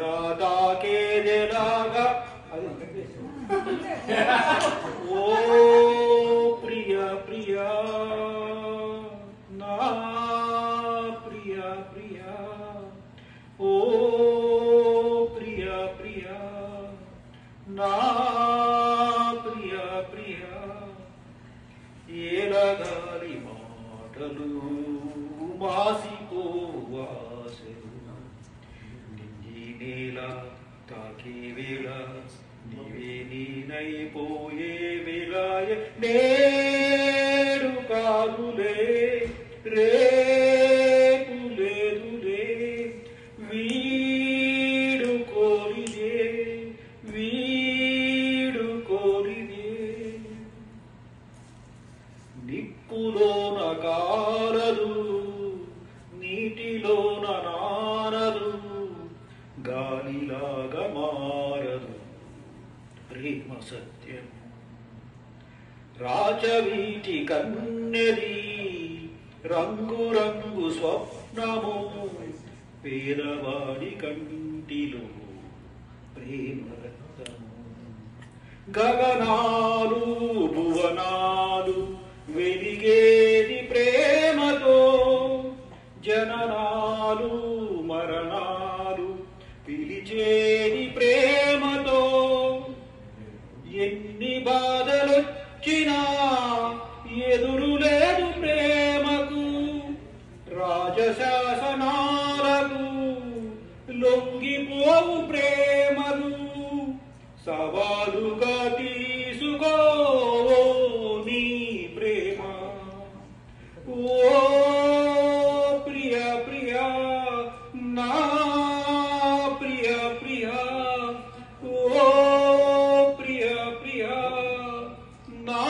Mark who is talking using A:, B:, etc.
A: ఇలా తాకేదెలాగా ఓ ప్రియ ప్రియ నా ప్రియ ప్రియ ఓ ప్రియ ప్రియ నా ప్రియ ప్రియ ఏలగాలి మాటలు మాసిపోవాసలు నింగి నేల తాకే వేళ నీవే నీనైపోయే వేళాయ నేడు కాదులే రేపు లేదులే వీడు కోరిదే వీడు కోరిదే నిప్పులోన కారదు నీటిలోన నానదు గాలిలాగా మారదు ప్రేమ సత్యం రాచవీటి కన్నెది రంగు రంగు స్వప్నము పేదవాడి కంటిలో ప్రేమ రక్తము గగనాలు భువనాలు వెలిగేది ప్రేమతో జననాలు మరణాలు పిలిచేది ప్రేమతో ఎన్ని బాధలొచ్చినా ఎదురు లేదు ప్రేమకు రాజశాసనాలకు లొంగిపోవు ప్రేమలు సవాలుగా తీసుకో నీ ప్రేమ ఓ ప్రియ ప్రియ నా ప్రియ ప్రియ ఓ ప్రియ ప్రియ నా